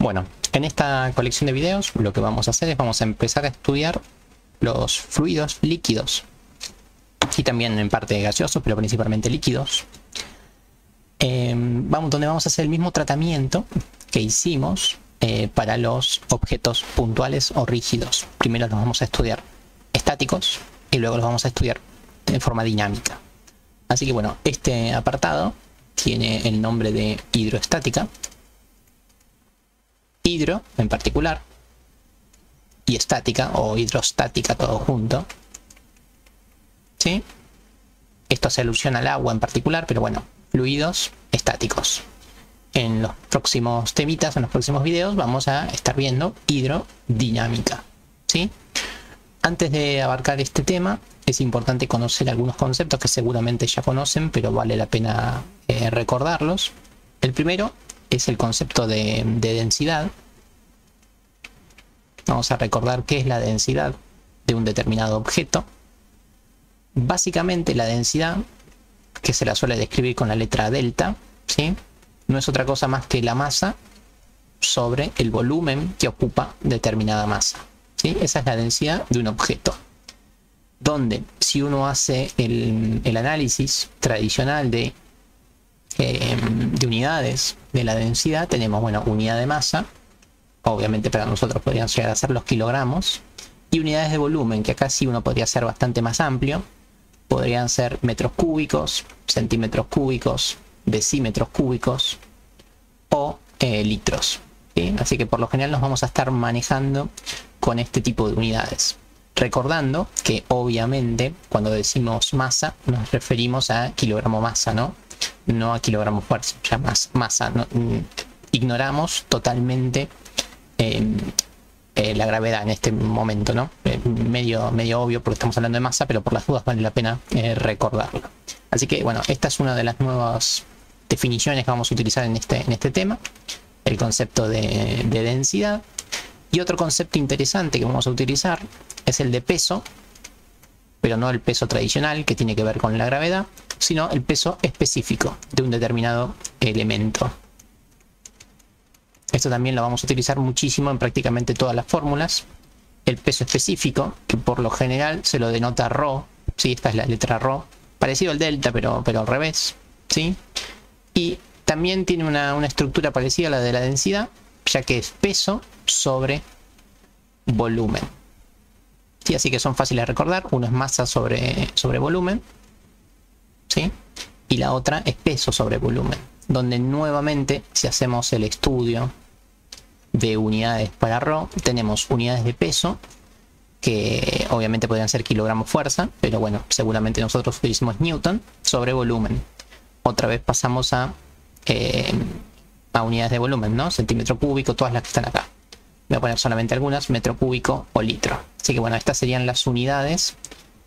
Bueno, en esta colección de videos lo que vamos a hacer es vamos a empezar a estudiar los fluidos líquidos y también en parte gaseosos, pero principalmente líquidos. Donde vamos a hacer el mismo tratamiento que hicimos para los objetos puntuales o rígidos. Primero los vamos a estudiar estáticos y luego los vamos a estudiar de forma dinámica. Así que bueno, este apartado tiene el nombre de hidroestática. Hidro en particular y estática o hidrostática todo junto. ¿Sí? Esto hace alusión al agua en particular, pero bueno, fluidos estáticos. En los próximos temitas, en los próximos videos, vamos a estar viendo hidrodinámica. ¿Sí? Antes de abarcar este tema, es importante conocer algunos conceptos que seguramente ya conocen, pero vale la pena recordarlos. El primero es el concepto de densidad. Vamos a recordar qué es la densidad de un determinado objeto. Básicamente la densidad, que se la suele describir con la letra delta, ¿sí? No es otra cosa más que la masa sobre el volumen que ocupa determinada masa, ¿sí? Esa es la densidad de un objeto. Donde si uno hace el análisis tradicional de unidades de la densidad, tenemos, bueno, unidad de masa, obviamente para nosotros podrían llegar a ser los kilogramos, y unidades de volumen, que acá sí uno podría ser bastante más amplio, podrían ser metros cúbicos, centímetros cúbicos, decímetros cúbicos o litros, ¿sí? Así que por lo general nos vamos a estar manejando con este tipo de unidades. Recordando que obviamente cuando decimos masa nos referimos a kilogramo masa, ¿no? No a kilogramo fuerza, ya más masa. ¿No? Ignoramos totalmente la gravedad en este momento, ¿no? Medio obvio porque estamos hablando de masa, pero por las dudas vale la pena recordarlo. Así que bueno, esta es una de las nuevas definiciones que vamos a utilizar en este tema, el concepto de densidad. Y otro concepto interesante que vamos a utilizar es el de peso, pero no el peso tradicional que tiene que ver con la gravedad, sino el peso específico de un determinado elemento. Esto también lo vamos a utilizar muchísimo en prácticamente todas las fórmulas. El peso específico, que por lo general se lo denota ρ, ¿sí? Esta es la letra ρ, parecido al delta, pero al revés, ¿sí? Y también tiene una estructura parecida a la de la densidad, ya que es peso sobre volumen. ¿Sí? Así que son fáciles de recordar. Uno es masa sobre volumen, ¿sí? Y la otra es peso sobre volumen, donde nuevamente, si hacemos el estudio de unidades para ρ, tenemos unidades de peso, que obviamente podrían ser kilogramos fuerza, pero bueno, seguramente nosotros utilicemos newton sobre volumen. Otra vez pasamos a unidades de volumen, ¿no? Centímetro cúbico, todas las que están acá. Voy a poner solamente algunas, metro cúbico o litro. Así que bueno, estas serían las unidades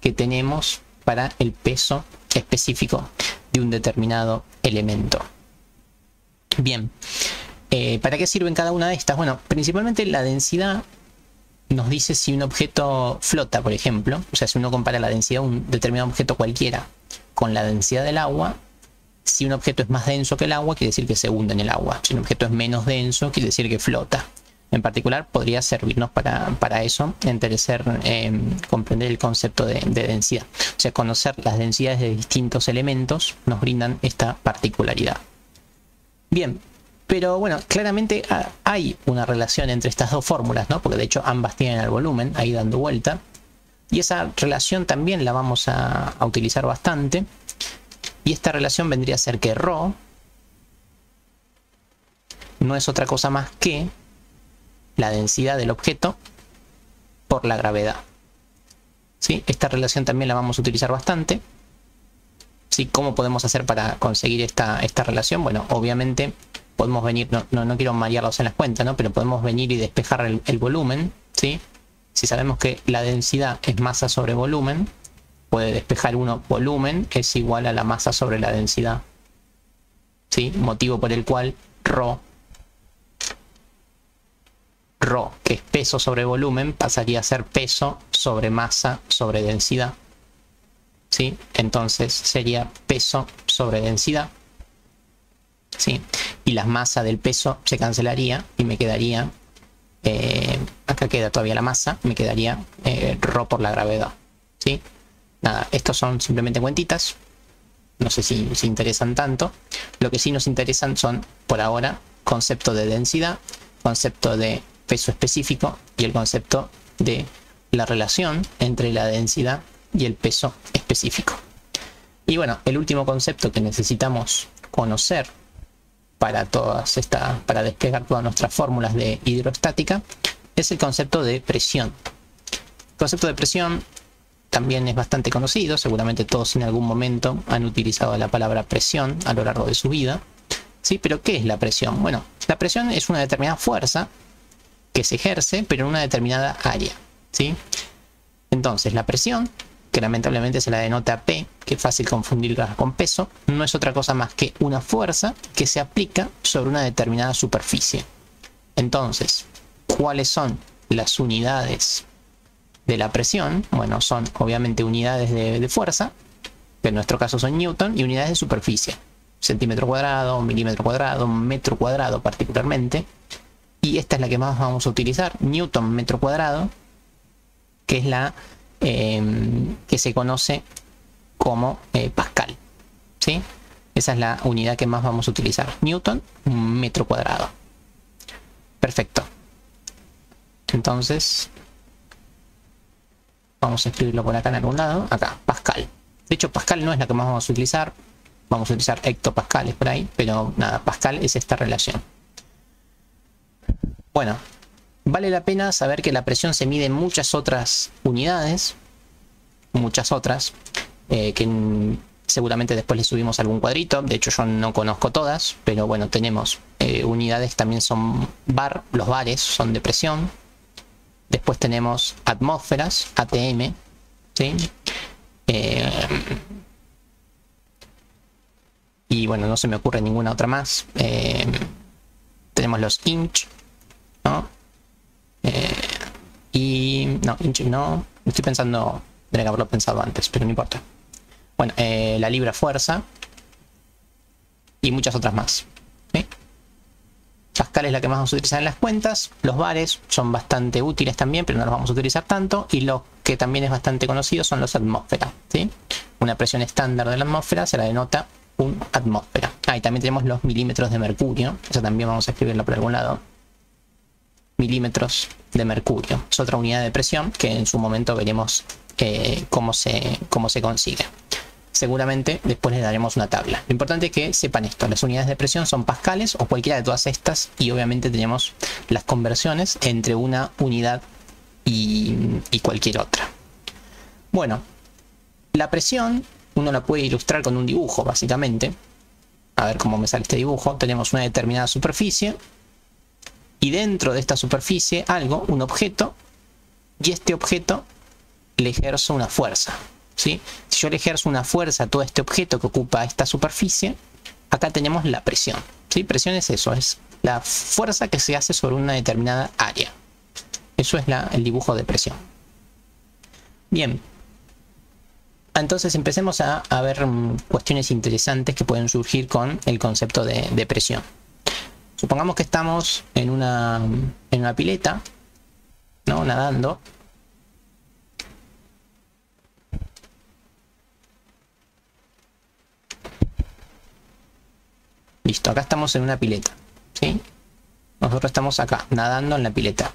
que tenemos para el peso específico de un determinado elemento. Bien, ¿para qué sirven cada una de estas? Bueno, principalmente la densidad nos dice si un objeto flota, por ejemplo. O sea, si uno compara la densidad de un determinado objeto cualquiera con la densidad del agua, si un objeto es más denso que el agua, quiere decir que se hunde en el agua. Si un objeto es menos denso, quiere decir que flota. En particular, podría servirnos para eso, comprender el concepto de densidad. O sea, conocer las densidades de distintos elementos nos brindan esta particularidad. Bien, pero bueno, claramente hay una relación entre estas dos fórmulas, ¿no? Porque de hecho ambas tienen el volumen ahí dando vuelta. Y esa relación también la vamos a utilizar bastante. Y esta relación vendría a ser que ρ no es otra cosa más que la densidad del objeto por la gravedad. ¿Sí? Esta relación también la vamos a utilizar bastante. ¿Sí? ¿Cómo podemos hacer para conseguir esta relación? Bueno, obviamente podemos venir, no quiero marearlos en las cuentas, ¿no? Pero podemos venir y despejar el volumen, ¿sí? Si sabemos que la densidad es masa sobre volumen, puede despejar uno volumen es igual a la masa sobre la densidad, ¿sí? Motivo por el cual ρ, que es peso sobre volumen, pasaría a ser peso sobre masa sobre densidad, ¿sí? Entonces sería peso sobre densidad, ¿sí? y la masa del peso se cancelaría y me quedaría, acá queda todavía la masa, me quedaría ρ por la gravedad, ¿sí? Nada, estos son simplemente cuentitas, no sé si interesan tanto. Lo que sí nos interesan son, por ahora, concepto de densidad, concepto de peso específico y el concepto de la relación entre la densidad y el peso específico. Y bueno, el último concepto que necesitamos conocer para desplegar todas nuestras fórmulas de hidrostática es el concepto de presión. El concepto de presión también es bastante conocido, seguramente todos en algún momento han utilizado la palabra presión a lo largo de su vida, ¿sí? Pero ¿qué es la presión? Bueno, la presión es una determinada fuerza que se ejerce, pero en una determinada área, ¿sí? Entonces, la presión, que lamentablemente se la denota P, que es fácil confundirla con peso, no es otra cosa más que una fuerza que se aplica sobre una determinada superficie. Entonces, ¿cuáles son las unidades de la presión? Bueno, son obviamente unidades de fuerza, que en nuestro caso son newton, y unidades de superficie, centímetro cuadrado, milímetro cuadrado, metro cuadrado particularmente. Y esta es la que más vamos a utilizar, newton metro cuadrado, que es la que se conoce como Pascal, ¿sí? Esa es la unidad que más vamos a utilizar, newton metro cuadrado. Perfecto. Entonces, vamos a escribirlo por acá en algún lado, acá, Pascal. De hecho, Pascal no es la que más vamos a utilizar, vamos a utilizar hectopascales por ahí, pero nada, Pascal es esta relación. Bueno, vale la pena saber que la presión se mide en muchas otras unidades, que seguramente después le subimos algún cuadrito. De hecho, yo no conozco todas, pero bueno, tenemos unidades, también son bar, los bares son de presión. Después tenemos atmósferas, ATM, ¿sí? Y bueno, no se me ocurre ninguna otra más. Tenemos los inch, ¿no? Y no, inch no. Estoy pensando, tendría que haberlo pensado antes, pero no importa. Bueno, la libra fuerza y muchas otras más, ¿sí? Pascal es la que más vamos a utilizar en las cuentas. Los bares son bastante útiles también, pero no los vamos a utilizar tanto. Y lo que también es bastante conocido son los atmósferas, ¿sí? Una presión estándar de la atmósfera se la denota un atmósfera. Y también tenemos los milímetros de mercurio. Eso también vamos a escribirlo por algún lado. Milímetros de mercurio. Es otra unidad de presión que en su momento veremos cómo se consigue. Seguramente después les daremos una tabla. Lo importante es que sepan esto. Las unidades de presión son pascales o cualquiera de todas estas. Y obviamente tenemos las conversiones entre una unidad y cualquier otra. Bueno, la presión uno la puede ilustrar con un dibujo, básicamente. A ver cómo me sale este dibujo. Tenemos una determinada superficie. Y dentro de esta superficie algo, un objeto. Y este objeto le ejerzo una fuerza, ¿sí? Si yo le ejerzo una fuerza a todo este objeto que ocupa esta superficie, acá tenemos la presión, ¿sí? Presión es eso, es la fuerza que se hace sobre una determinada área. Eso es el dibujo de presión. Bien. Entonces empecemos a ver cuestiones interesantes que pueden surgir con el concepto de presión. Supongamos que estamos en una pileta, ¿no? Nadando. Listo, acá estamos en una pileta, ¿sí? Nosotros estamos acá, nadando en la pileta.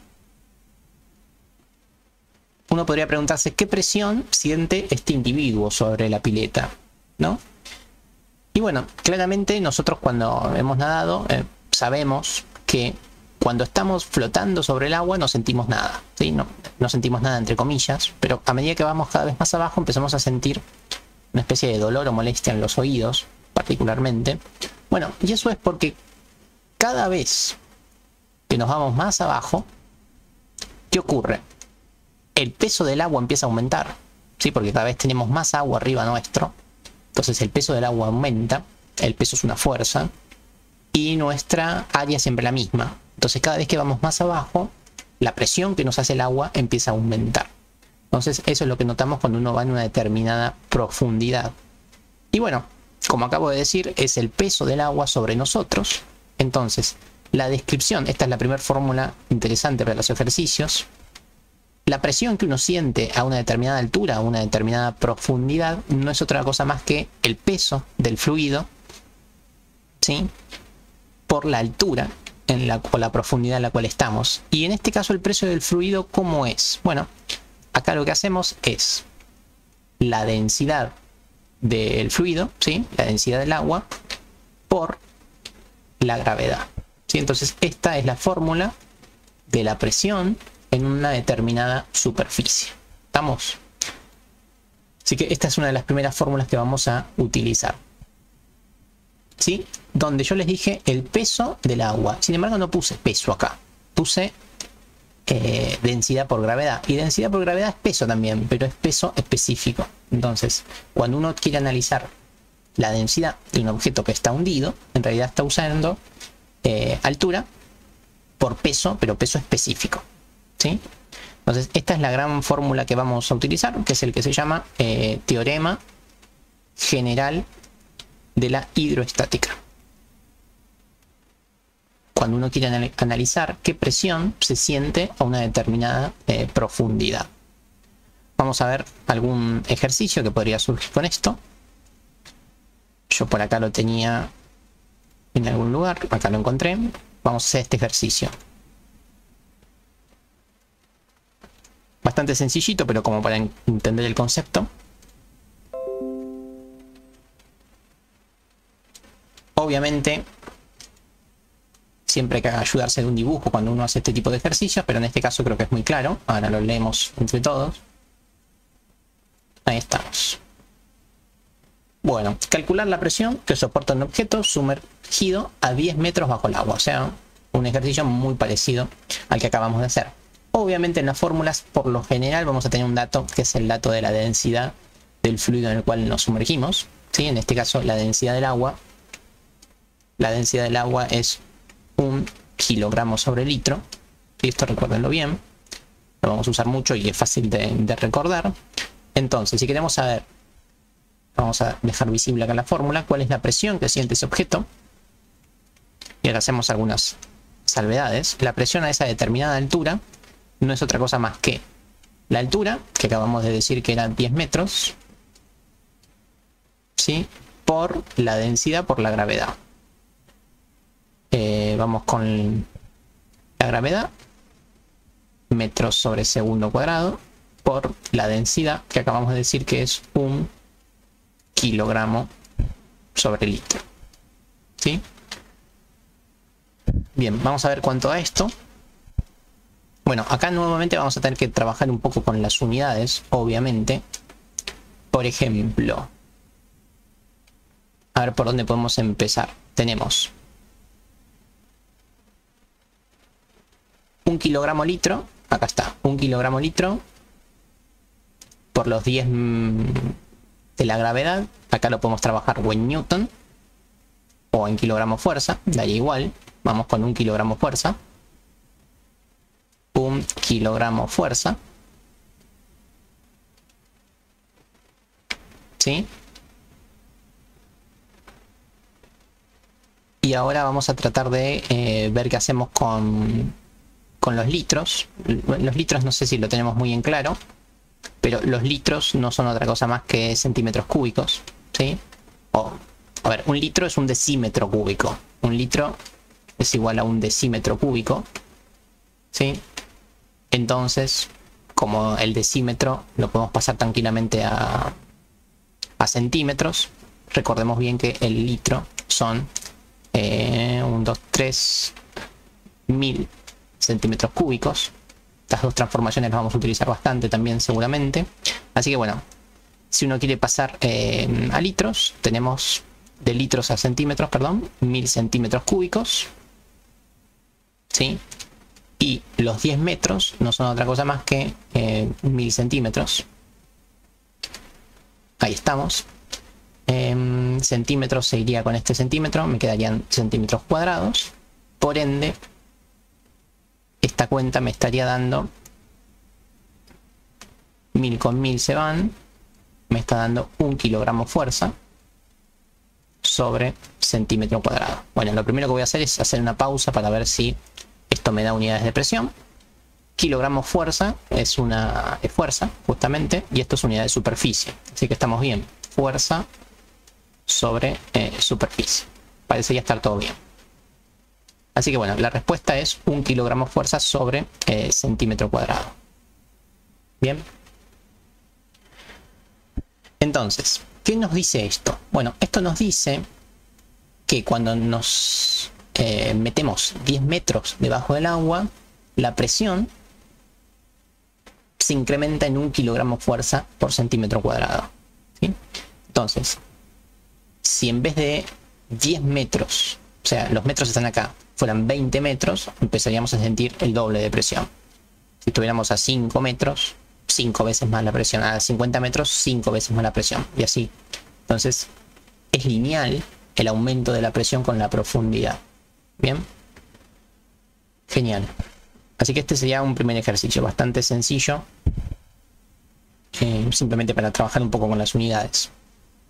Uno podría preguntarse qué presión siente este individuo sobre la pileta, ¿no? Y bueno, claramente nosotros cuando hemos nadado sabemos que cuando estamos flotando sobre el agua no sentimos nada, ¿sí? No sentimos nada entre comillas, pero a medida que vamos cada vez más abajo empezamos a sentir una especie de dolor o molestia en los oídos, particularmente. Bueno, y eso es porque cada vez que nos vamos más abajo, ¿qué ocurre? El peso del agua empieza a aumentar, ¿sí? Porque cada vez tenemos más agua arriba nuestro, entonces el peso del agua aumenta, el peso es una fuerza, y nuestra área es siempre la misma. Entonces cada vez que vamos más abajo, la presión que nos hace el agua empieza a aumentar. Entonces eso es lo que notamos cuando uno va en una determinada profundidad. Y bueno, como acabo de decir, es el peso del agua sobre nosotros Entonces, la descripción, esta es la primera fórmula interesante para los ejercicios. La presión que uno siente a una determinada altura, a una determinada profundidad, no es otra cosa más que el peso del fluido, ¿sí?, por la altura o la profundidad en la cual estamos. Y en este caso el precio del fluido, ¿cómo es? Bueno, acá lo que hacemos es la densidad del fluido, ¿sí?, la densidad del agua, por la gravedad, ¿sí? Entonces esta es la fórmula de la presión en una determinada superficie. ¿Estamos? Así que esta es una de las primeras fórmulas que vamos a utilizar, ¿sí? Donde yo les dije el peso del agua. Sin embargo, no puse peso acá. Puse densidad por gravedad. Y densidad por gravedad es peso también, pero es peso específico. Entonces, cuando uno quiere analizar la densidad de un objeto que está hundido, en realidad está usando altura por peso, pero peso específico, ¿sí? Entonces, esta es la gran fórmula que vamos a utilizar, que es el que se llama teorema general de la hidroestática. Cuando uno quiere analizar qué presión se siente a una determinada profundidad. Vamos a ver algún ejercicio que podría surgir con esto. Yo por acá lo tenía en algún lugar, acá lo encontré. Vamos a hacer este ejercicio. Bastante sencillito, pero como para entender el concepto. Obviamente, siempre hay que ayudarse de un dibujo cuando uno hace este tipo de ejercicios, pero en este caso creo que es muy claro. Ahora lo leemos entre todos. Ahí estamos. Bueno, calcular la presión que soporta un objeto sumergido a 10 metros bajo el agua. O sea, un ejercicio muy parecido al que acabamos de hacer. Obviamente en las fórmulas, por lo general, vamos a tener un dato que es el dato de la densidad del fluido en el cual nos sumergimos, ¿sí? En este caso, la densidad del agua. La densidad del agua es 1 kilogramo sobre litro. Y esto recuérdenlo bien. Lo vamos a usar mucho y es fácil de recordar. Entonces, si queremos saber, vamos a dejar visible acá la fórmula, cuál es la presión que siente ese objeto. Y ahora hacemos algunas salvedades. La presión a esa determinada altura no es otra cosa más que la altura, que acabamos de decir que eran 10 metros, ¿sí?, por la densidad por la gravedad. Vamos con la gravedad, metros sobre segundo cuadrado, por la densidad, que acabamos de decir que es 1 kilogramo sobre litro, ¿sí? Bien, vamos a ver cuánto da esto. Bueno, acá nuevamente vamos a tener que trabajar un poco con las unidades, obviamente. Por ejemplo, a ver por dónde podemos empezar. Tenemos 1 kilogramo litro, acá está, 1 kilogramo litro por los 10 de la gravedad. Acá lo podemos trabajar o en newton o en kilogramo fuerza, daría igual. Vamos con 1 kilogramo fuerza. 1 kilogramo fuerza, ¿sí? Y ahora vamos a tratar de ver qué hacemos con los litros. Los litros no sé si lo tenemos muy en claro, pero los litros no son otra cosa más que centímetros cúbicos, ¿sí? A ver, un litro es un decímetro cúbico. Un litro es igual a un decímetro cúbico, ¿sí? Entonces, como el decímetro lo podemos pasar tranquilamente a centímetros, recordemos bien que el litro son 1, 2, 3 mil centímetros cúbicos. Estas dos transformaciones las vamos a utilizar bastante también seguramente. Así que bueno, si uno quiere pasar a litros, tenemos de litros a centímetros, perdón, 1000 centímetros cúbicos, ¿sí? Y los 10 metros no son otra cosa más que 1000 centímetros. Ahí estamos. Centímetros se iría con este centímetro, me quedarían centímetros cuadrados. Por ende, esta cuenta me estaría dando 1000 con 1000 se van, me está dando 1 kilogramo fuerza sobre centímetro cuadrado. Bueno, lo primero que voy a hacer es hacer una pausa para ver si esto me da unidades de presión. Kilogramos fuerza es fuerza, justamente, y esto es unidad de superficie. Así que estamos bien. Fuerza sobre superficie. Parecería estar todo bien. Así que bueno, la respuesta es 1 kilogramo fuerza sobre centímetro cuadrado. Bien. Entonces, ¿qué nos dice esto? Bueno, esto nos dice que cuando nos metemos 10 metros debajo del agua, la presión se incrementa en 1 kilogramo fuerza por centímetro cuadrado. ¿Sí? Entonces, si en vez de 10 metros, o sea, los metros están acá, fueran 20 metros, empezaríamos a sentir el doble de presión. Si estuviéramos a 5 metros, 5 veces más la presión. A 50 metros, 5 veces más la presión. Y así. Entonces, es lineal el aumento de la presión con la profundidad. Bien. Genial. Así que este sería un primer ejercicio bastante sencillo. Simplemente para trabajar un poco con las unidades.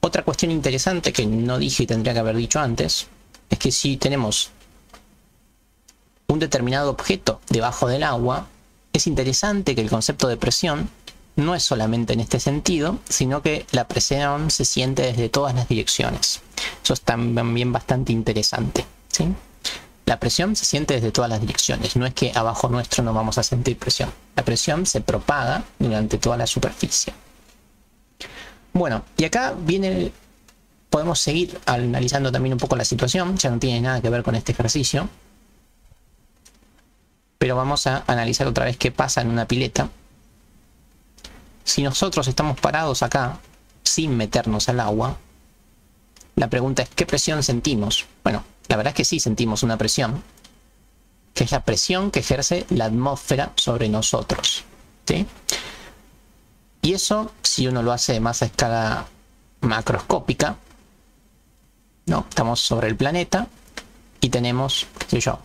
Otra cuestión interesante que no dije y tendría que haber dicho antes, es que si tenemos un determinado objeto debajo del agua, es interesante que el concepto de presión no es solamente en este sentido, sino que la presión se siente desde todas las direcciones. Eso es también bastante interesante, ¿sí? La presión se siente desde todas las direcciones. No es que abajo nuestro no vamos a sentir presión. La presión se propaga durante toda la superficie. Bueno, y acá viene podemos seguir analizando también un poco la situación. Ya no tiene nada que ver con este ejercicio. Pero vamos a analizar otra vez qué pasa en una pileta. Si nosotros estamos parados acá, sin meternos al agua, la pregunta es, ¿qué presión sentimos? Bueno, la verdad es que sí sentimos una presión, que es la presión que ejerce la atmósfera sobre nosotros, ¿sí? Y eso, si uno lo hace más a escala macroscópica, ¿no? Estamos sobre el planeta y tenemos, qué sé yo,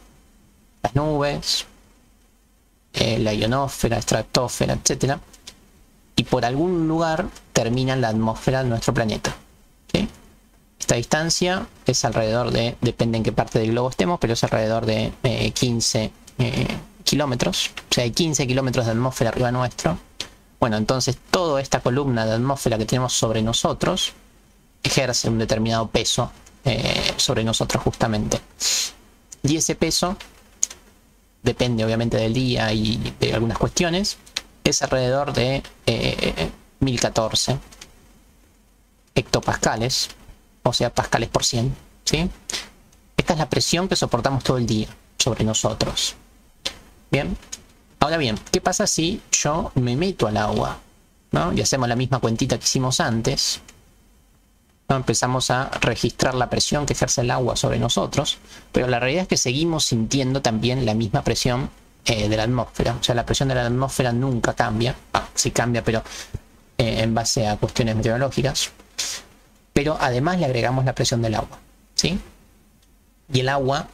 las nubes, la ionosfera, estratosfera, etcétera, y por algún lugar termina la atmósfera de nuestro planeta, ¿sí? Esta distancia es alrededor de, depende en qué parte del globo estemos, pero es alrededor de 15 kilómetros, o sea, hay 15 kilómetros de atmósfera arriba nuestro. Bueno, entonces toda esta columna de atmósfera que tenemos sobre nosotros ejerce un determinado peso sobre nosotros justamente. Y ese peso depende obviamente del día y de algunas cuestiones, es alrededor de 1014 hectopascales, o sea, pascales por 100, ¿sí? Esta es la presión que soportamos todo el día sobre nosotros. Bien, ahora bien, ¿qué pasa si yo me meto al agua, ¿no? Y hacemos la misma cuentita que hicimos antes, ¿no? Empezamos a registrar la presión que ejerce el agua sobre nosotros, pero la realidad es que seguimos sintiendo también la misma presión de la atmósfera. O sea, la presión de la atmósfera nunca cambia. Sí cambia, pero en base a cuestiones meteorológicas. Pero además le agregamos la presión del agua, ¿sí? Y el agua,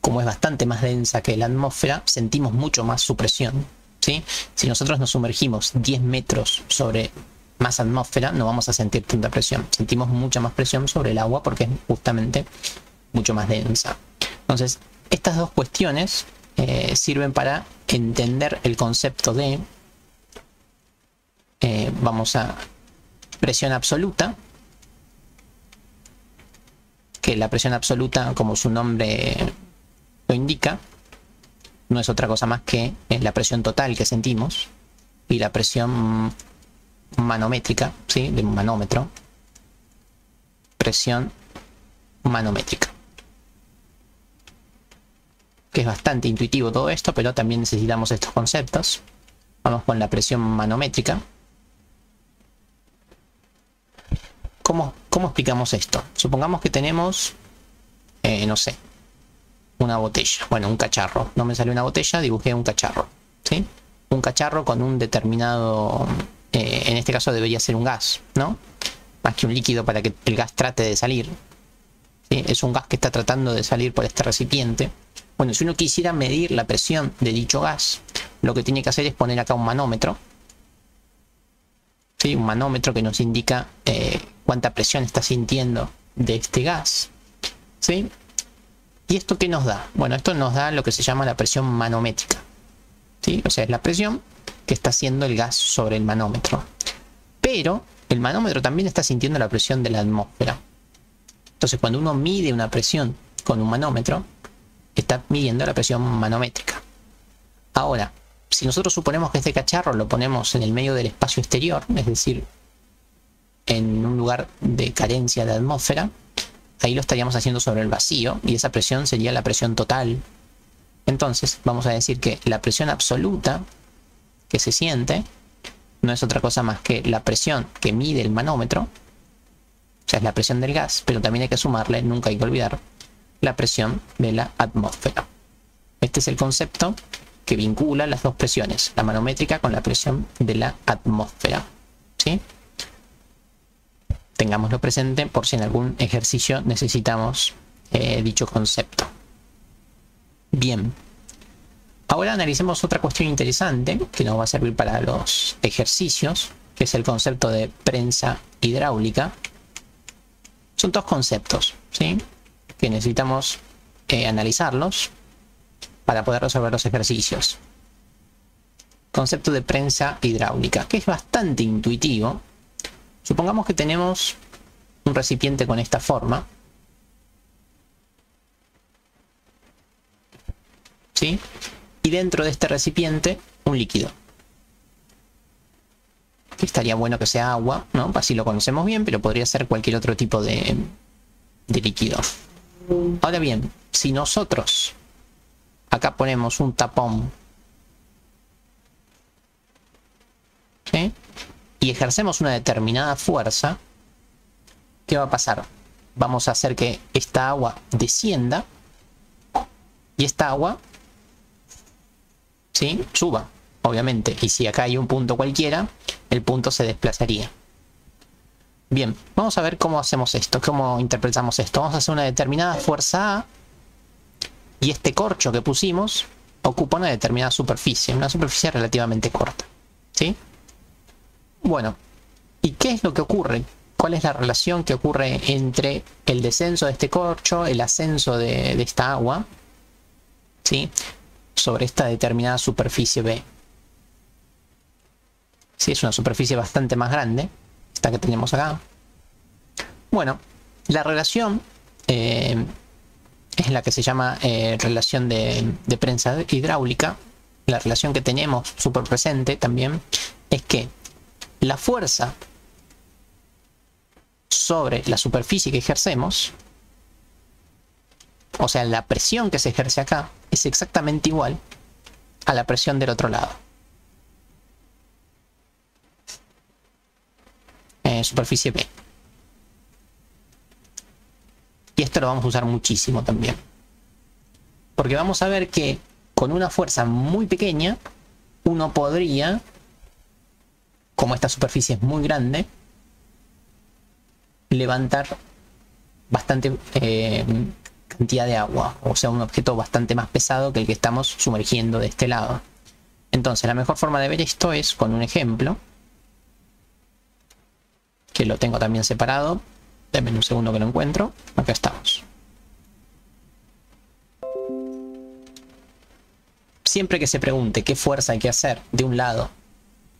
como es bastante más densa que la atmósfera, sentimos mucho más su presión, ¿sí? Si nosotros nos sumergimos 10 metros sobre más atmósfera, no vamos a sentir tanta presión. Sentimos mucha más presión sobre el agua porque es justamente mucho más densa. Entonces, estas dos cuestiones sirven para entender el concepto de vamos a presión absoluta, que la presión absoluta, como su nombre lo indica, no es otra cosa más que la presión total que sentimos, y la presión manométrica, ¿sí? De un manómetro, presión manométrica, que es bastante intuitivo todo esto, pero también necesitamos estos conceptos. Vamos con la presión manométrica. ¿Cómo explicamos esto? Supongamos que tenemos, no sé, una botella, bueno, un cacharro. No me salió una botella, dibujé un cacharro, ¿sí? Un cacharro con un determinado, en este caso debería ser un gas, ¿no? Más que un líquido para que el gas trate de salir, ¿sí? Es un gas que está tratando de salir por este recipiente. Bueno, si uno quisiera medir la presión de dicho gas, lo que tiene que hacer es poner acá un manómetro, ¿sí? Un manómetro que nos indica cuánta presión está sintiendo de este gas. ¿Sí? ¿Y esto qué nos da? Bueno, esto nos da lo que se llama la presión manométrica. ¿Sí? O sea, es la presión que está haciendo el gas sobre el manómetro. Pero el manómetro también está sintiendo la presión de la atmósfera. Entonces, cuando uno mide una presión con un manómetro, está midiendo la presión manométrica. Ahora, si nosotros suponemos que este cacharro lo ponemos en el medio del espacio exterior, es decir, en un lugar de carencia de atmósfera, ahí lo estaríamos haciendo sobre el vacío y esa presión sería la presión total. Entonces, vamos a decir que la presión absoluta que se siente no es otra cosa más que la presión que mide el manómetro, o sea, es la presión del gas, pero también hay que sumarle, nunca hay que olvidar, la presión de la atmósfera. Este es el concepto que vincula las dos presiones, la manométrica con la presión de la atmósfera. ¿Sí? Tengámoslo presente por si en algún ejercicio necesitamos dicho concepto. Bien. Ahora analicemos otra cuestión interesante que nos va a servir para los ejercicios, que es el concepto de prensa hidráulica. Son dos conceptos, ¿sí?, que necesitamos analizarlos para poder resolver los ejercicios. Concepto de prensa hidráulica, que es bastante intuitivo. Supongamos que tenemos un recipiente con esta forma, ¿sí?, y dentro de este recipiente un líquido. Que estaría bueno que sea agua, ¿no? Así lo conocemos bien, pero podría ser cualquier otro tipo de líquido. Ahora bien, si nosotros acá ponemos un tapón, ¿sí?, y ejercemos una determinada fuerza, ¿qué va a pasar? Vamos a hacer que esta agua descienda y esta agua, ¿sí?, suba, obviamente. Y si acá hay un punto cualquiera, el punto se desplazaría. Bien, vamos a ver cómo hacemos esto, cómo interpretamos esto. Vamos a hacer una determinada fuerza A y este corcho que pusimos ocupa una determinada superficie, una superficie relativamente corta, ¿sí? Bueno, ¿y qué es lo que ocurre? ¿Cuál es la relación que ocurre entre el descenso de este corcho, el ascenso de esta agua, ¿sí?, sobre esta determinada superficie B? Sí, es una superficie bastante más grande, esta que tenemos acá. Bueno, la relación es la que se llama relación de prensa hidráulica. La relación que tenemos súper presente también es que la fuerza sobre la superficie que ejercemos, o sea, la presión que se ejerce acá, es exactamente igual a la presión del otro lado. Superficie B. Y esto lo vamos a usar muchísimo también. Porque vamos a ver que con una fuerza muy pequeña, uno podría, como esta superficie es muy grande, levantar bastante cantidad de agua, o sea, un objeto bastante más pesado que el que estamos sumergiendo de este lado. Entonces, la mejor forma de ver esto es con un ejemplo, que lo tengo también separado. Denme un segundo que lo encuentro. Acá estamos. Siempre que se pregunte qué fuerza hay que hacer de un lado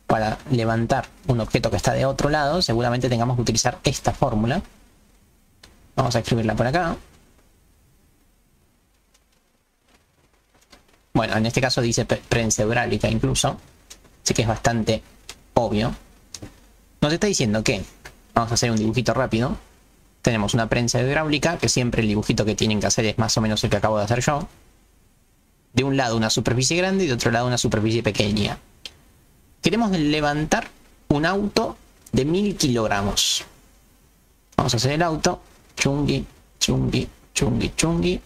para levantar un objeto que está de otro lado, seguramente tengamos que utilizar esta fórmula. Vamos a escribirla por acá. Bueno, en este caso dice prensa hidráulica incluso, así que es bastante obvio. Nos está diciendo que, vamos a hacer un dibujito rápido, tenemos una prensa hidráulica, que siempre el dibujito que tienen que hacer es más o menos el que acabo de hacer yo. De un lado una superficie grande y de otro lado una superficie pequeña. Queremos levantar un auto de 1000 kilogramos. Vamos a hacer el auto. Chungui, chungui, chungui, chungui.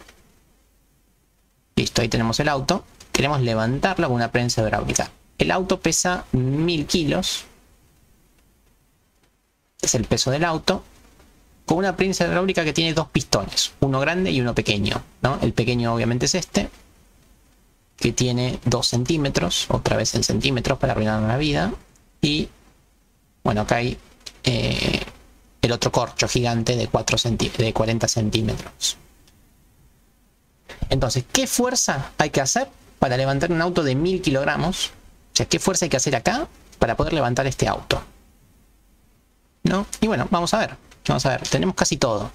Listo, ahí tenemos el auto. Queremos levantarlo con una prensa hidráulica. El auto pesa 1000 kilos. Es el peso del auto. Con una prensa hidráulica que tiene dos pistones. Uno grande y uno pequeño, ¿no? El pequeño obviamente es este, que tiene 2 centímetros. Otra vez en centímetros para arruinar la vida. Y bueno, acá hay el otro corcho gigante de 40 centímetros. Entonces, ¿qué fuerza hay que hacer para levantar un auto de 1000 kilogramos? O sea, ¿qué fuerza hay que hacer acá para poder levantar este auto? ¿No? Y bueno, vamos a ver. Vamos a ver, tenemos casi todo.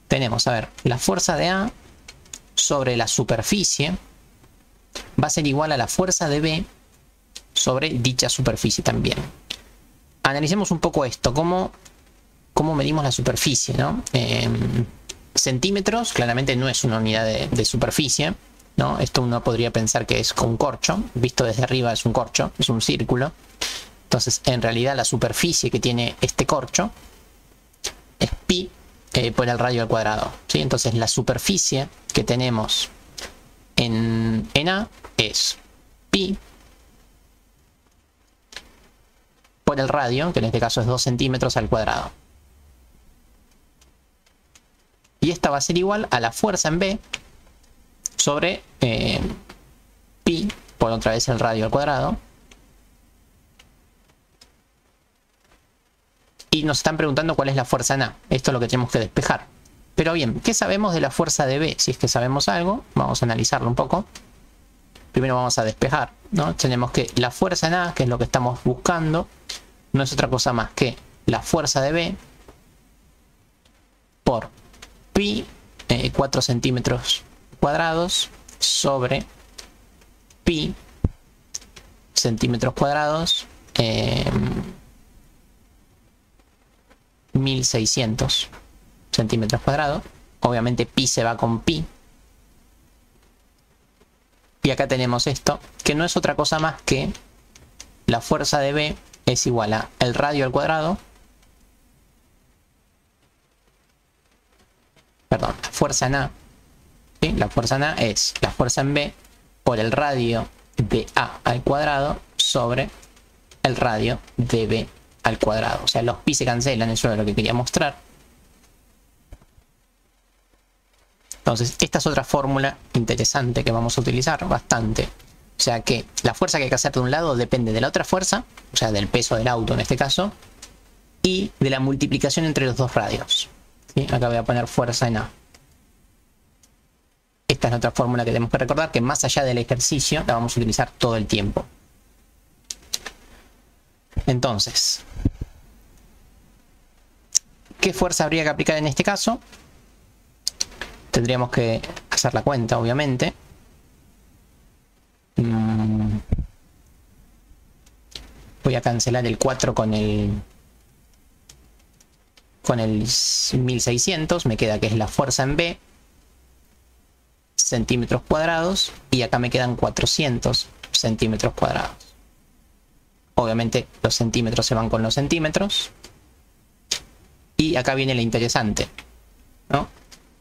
Tenemos, a ver, la fuerza de A sobre la superficie va a ser igual a la fuerza de B sobre dicha superficie también. Analicemos un poco esto, cómo medimos la superficie, ¿no? Centímetros, claramente no es una unidad de superficie, ¿no? Esto uno podría pensar que es con un corcho, visto desde arriba es un corcho, es un círculo. Entonces, en realidad la superficie que tiene este corcho es pi por el radio al cuadrado, ¿sí? Entonces la superficie que tenemos en A es pi por el radio, que en este caso es 2 centímetros al cuadrado. Y esta va a ser igual a la fuerza en B sobre pi por otra vez el radio al cuadrado. Y nos están preguntando cuál es la fuerza en A. Esto es lo que tenemos que despejar. Pero bien, ¿qué sabemos de la fuerza de B? Si es que sabemos algo, vamos a analizarlo un poco. Primero vamos a despejar, ¿no? Tenemos que la fuerza en A, que es lo que estamos buscando, no es otra cosa más que la fuerza de B por pi 4 centímetros cuadrados sobre pi centímetros cuadrados 1600 centímetros cuadrados. Obviamente pi se va con pi. Y acá tenemos esto, que no es otra cosa más que la fuerza de B es igual a el radio al cuadrado. Perdón, la fuerza en A. ¿Sí? La fuerza en A es la fuerza en B por el radio de A al cuadrado sobre el radio de B al cuadrado. O sea, los pi se cancelan, eso es lo que quería mostrar. Entonces, esta es otra fórmula interesante que vamos a utilizar bastante. O sea que la fuerza que hay que hacer de un lado depende de la otra fuerza, o sea, del peso del auto en este caso, y de la multiplicación entre los dos radios. ¿Sí? Acá voy a poner fuerza en A. Esta es la otra fórmula que tenemos que recordar, que más allá del ejercicio la vamos a utilizar todo el tiempo. Entonces, ¿qué fuerza habría que aplicar en este caso? Tendríamos que hacer la cuenta, obviamente. Voy a cancelar el 4 con el 1600. Me queda que es la fuerza en B, centímetros cuadrados. Y acá me quedan 400 centímetros cuadrados. Obviamente los centímetros se van con los centímetros. Y acá viene lo interesante, ¿no?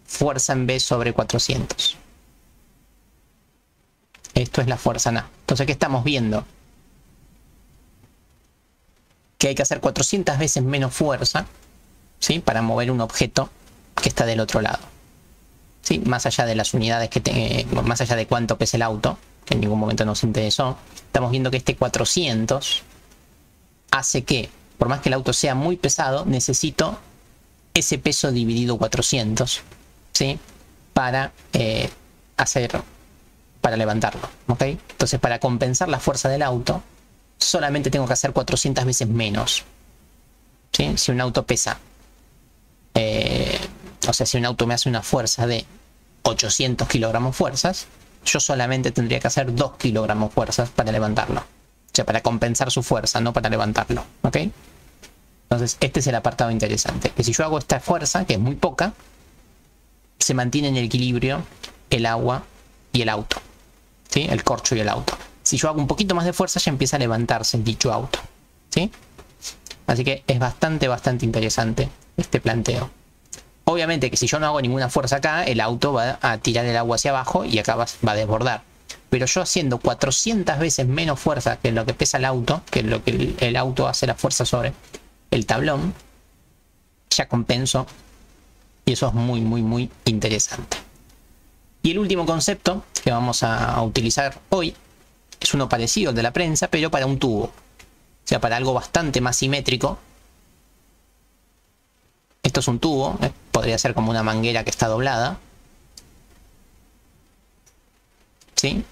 Fuerza en B sobre 400. Esto es la fuerza en A. Entonces, ¿qué estamos viendo? Que hay que hacer 400 veces menos fuerza, ¿sí? Para mover un objeto que está del otro lado. ¿Sí? Más allá de las unidades que más allá de cuánto pesa el auto, que en ningún momento nos interesó, estamos viendo que este 400 hace que, por más que el auto sea muy pesado, necesito ese peso dividido 400, ¿sí? Para levantarlo, ¿ok? Entonces, para compensar la fuerza del auto, solamente tengo que hacer 400 veces menos, ¿sí? Si un auto pesa, o sea, si un auto me hace una fuerza de 800 kilogramos fuerzas, yo solamente tendría que hacer 2 kilogramos fuerzas para levantarlo. O sea, para compensar su fuerza, no para levantarlo, ¿ok? Entonces, este es el apartado interesante. Que si yo hago esta fuerza, que es muy poca, se mantiene en el equilibrio el agua y el auto, ¿sí? El corcho y el auto. Si yo hago un poquito más de fuerza, ya empieza a levantarse el dicho auto, ¿sí? Así que es bastante interesante este planteo. Obviamente que si yo no hago ninguna fuerza acá, el auto va a tirar el agua hacia abajo y acá va a desbordar. Pero yo haciendo 400 veces menos fuerza que lo que pesa el auto, que lo que el auto hace la fuerza sobre el tablón, ya compenso. Y eso es muy interesante. Y el último concepto que vamos a utilizar hoy es uno parecido al de la prensa, pero para un tubo. O sea, para algo bastante más simétrico. Esto es un tubo, podría ser como una manguera que está doblada. ¿sí?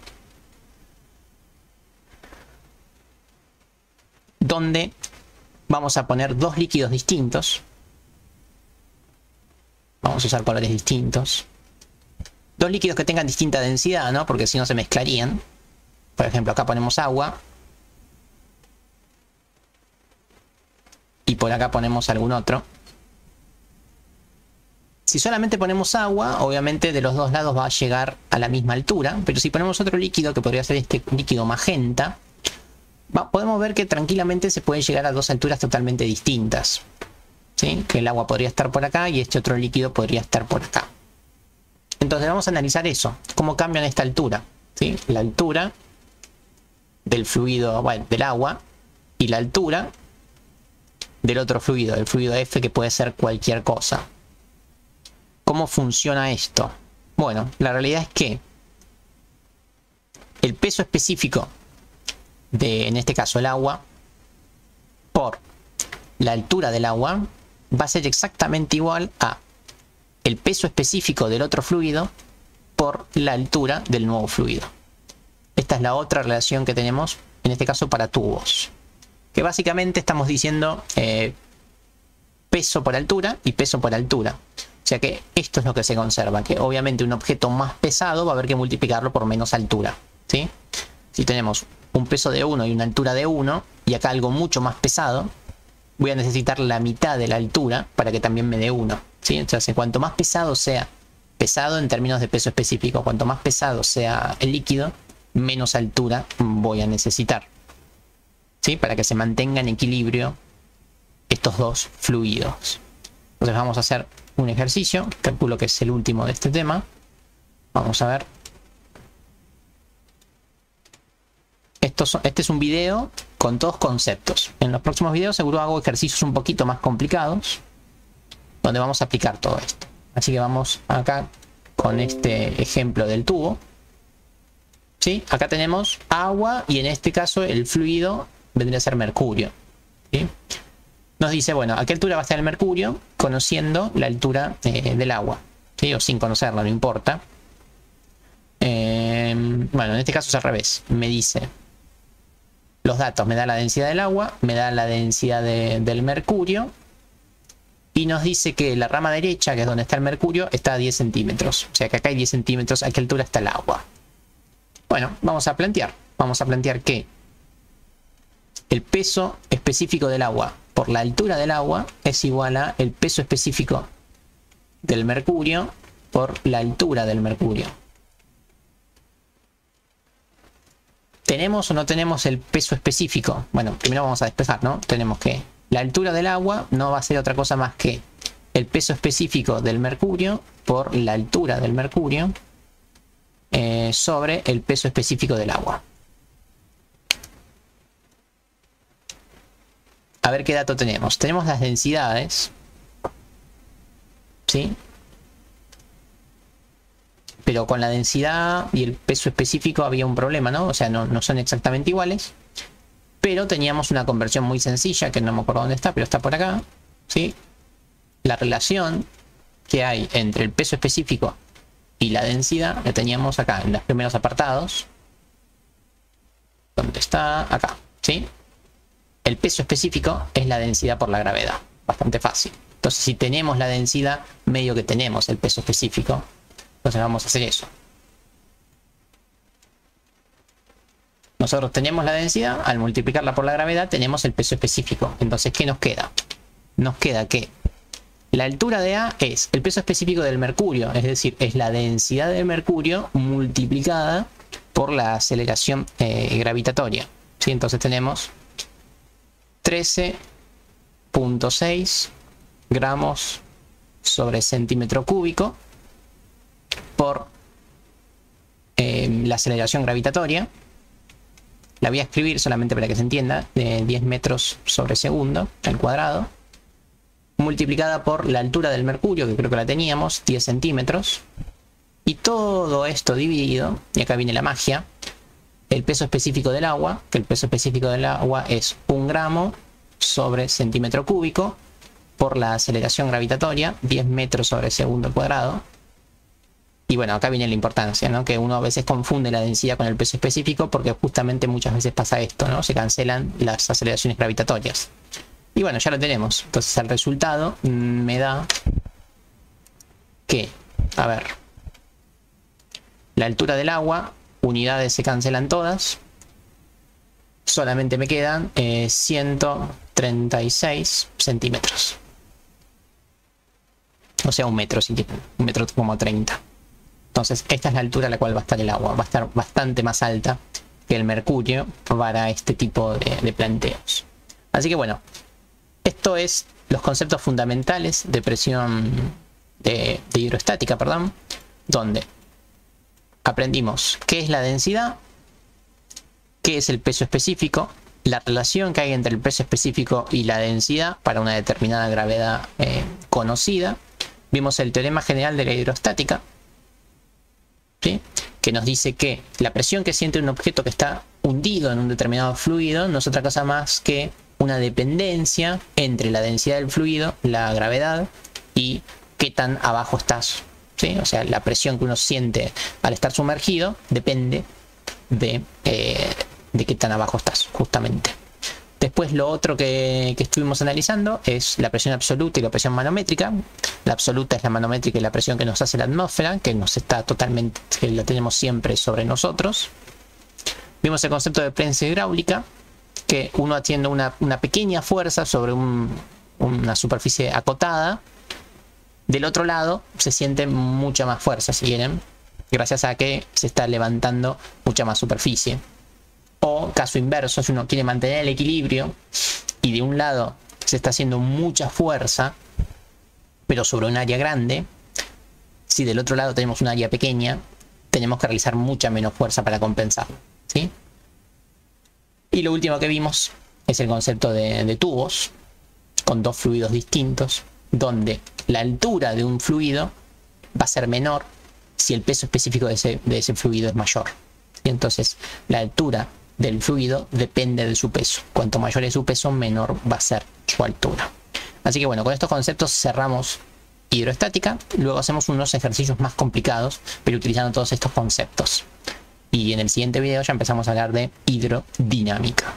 Donde vamos a poner dos líquidos distintos. Vamos a usar colores distintos. Dos líquidos que tengan distinta densidad, ¿no? Porque si no se mezclarían. Por ejemplo, acá ponemos agua. Y por acá ponemos algún otro. Si solamente ponemos agua, obviamente de los dos lados va a llegar a la misma altura. Pero si ponemos otro líquido, que podría ser este líquido magenta, podemos ver que tranquilamente se puede llegar a dos alturas totalmente distintas, ¿sí? Que el agua podría estar por acá y este otro líquido podría estar por acá. Entonces vamos a analizar eso, cómo cambian esta altura, ¿sí? La altura del fluido, bueno, del agua, y la altura del otro fluido, el fluido F, que puede ser cualquier cosa. ¿Cómo funciona esto? Bueno, la realidad es que el peso específico de, en este caso, el agua, por la altura del agua, va a ser exactamente igual a el peso específico del otro fluido por la altura del nuevo fluido. Esta es la otra relación que tenemos, en este caso para tubos. Que básicamente estamos diciendo peso por altura y peso por altura. O sea que esto es lo que se conserva, que obviamente un objeto más pesado va a haber que multiplicarlo por menos altura, ¿sí? Si tenemos un peso de 1 y una altura de 1, y acá algo mucho más pesado, voy a necesitar la mitad de la altura para que también me dé 1, ¿sí? Entonces, cuanto más pesado sea, pesado en términos de peso específico, cuanto más pesado sea el líquido, menos altura voy a necesitar, ¿sí? Para que se mantenga en equilibrio estos dos fluidos. Entonces vamos a hacer un ejercicio, calculo que es el último de este tema. Vamos a ver. Este es un video con todos conceptos. En los próximos videos seguro hago ejercicios un poquito más complicados, donde vamos a aplicar todo esto. Así que vamos acá con este ejemplo del tubo. ¿Sí? Acá tenemos agua y en este caso el fluido vendría a ser mercurio, ¿sí? Nos dice, bueno, ¿a qué altura va a estar el mercurio? Conociendo la altura del agua, ¿sí? O sin conocerla, no importa. Bueno, en este caso es al revés. Me dice los datos, me da la densidad del agua, me da la densidad del mercurio, y nos dice que la rama derecha, que es donde está el mercurio, está a 10 centímetros. O sea que acá hay 10 centímetros, ¿a qué altura está el agua? Bueno, vamos a plantear que el peso específico del agua por la altura del agua es igual a el peso específico del mercurio por la altura del mercurio. ¿Tenemos o no tenemos el peso específico? Bueno, primero vamos a despejar, ¿no? Tenemos que la altura del agua no va a ser otra cosa más que el peso específico del mercurio por la altura del mercurio sobre el peso específico del agua. A ver qué dato tenemos. Tenemos las densidades, ¿sí? Pero con la densidad y el peso específico había un problema, ¿no? O sea, no son exactamente iguales. Pero teníamos una conversión muy sencilla, que no me acuerdo dónde está, pero está por acá, ¿sí? La relación que hay entre el peso específico y la densidad la teníamos acá, en los primeros apartados. ¿Dónde está? Acá, ¿sí? El peso específico es la densidad por la gravedad. Bastante fácil. Entonces, si tenemos la densidad, medio que tenemos el peso específico. Entonces vamos a hacer eso. Nosotros tenemos la densidad, al multiplicarla por la gravedad tenemos el peso específico. Entonces, ¿qué nos queda? Nos queda que la altura de A es el peso específico del mercurio, es decir, es la densidad del mercurio multiplicada por la aceleración gravitatoria, ¿sí? Entonces tenemos 13.6 gramos sobre centímetro cúbico por la aceleración gravitatoria. La voy a escribir solamente para que se entienda, de 10 metros sobre segundo al cuadrado, multiplicada por la altura del mercurio, que creo que la teníamos, 10 centímetros, y todo esto dividido, y acá viene la magia, el peso específico del agua, que el peso específico del agua es 1 gramo sobre centímetro cúbico por la aceleración gravitatoria, 10 metros sobre segundo al cuadrado, Y bueno, acá viene la importancia, ¿no? Que uno a veces confunde la densidad con el peso específico porque justamente muchas veces pasa esto, ¿no? Se cancelan las aceleraciones gravitatorias. Y bueno, ya lo tenemos. Entonces el resultado me da que, a ver, la altura del agua, unidades se cancelan todas. Solamente me quedan 136 centímetros. O sea, un metro, si quieren. 1,30 metros. Entonces, esta es la altura a la cual va a estar el agua. Va a estar bastante más alta que el mercurio para este tipo de planteos. Así que bueno, esto es los conceptos fundamentales de presión de hidroestática, perdón, donde aprendimos qué es la densidad, qué es el peso específico, la relación que hay entre el peso específico y la densidad para una determinada gravedad conocida. Vimos el teorema general de la hidrostática, ¿sí? Que nos dice que la presión que siente un objeto que está hundido en un determinado fluido no es otra cosa más que una dependencia entre la densidad del fluido, la gravedad y qué tan abajo estás, ¿sí? O sea, la presión que uno siente al estar sumergido depende de qué tan abajo estás, justamente. Después lo otro que estuvimos analizando es la presión absoluta y la presión manométrica. La absoluta es la manométrica y la presión que nos hace la atmósfera, que nos está totalmente, que la tenemos siempre sobre nosotros. Vimos el concepto de prensa hidráulica, que uno haciendo una pequeña fuerza sobre una superficie acotada, del otro lado se siente mucha más fuerza, si quieren, gracias a que se está levantando mucha más superficie. O caso inverso, si uno quiere mantener el equilibrio y de un lado se está haciendo mucha fuerza, pero sobre un área grande, si del otro lado tenemos un área pequeña, tenemos que realizar mucha menos fuerza para compensarlo, ¿sí? Y lo último que vimos es el concepto de tubos con dos fluidos distintos, donde la altura de un fluido va a ser menor si el peso específico de ese fluido es mayor. Y entonces la altura del fluido depende de su peso. Cuanto mayor es su peso, menor va a ser su altura. Así que bueno, con estos conceptos cerramos hidroestática. Luego hacemos unos ejercicios más complicados, pero utilizando todos estos conceptos. Y en el siguiente video ya empezamos a hablar de hidrodinámica.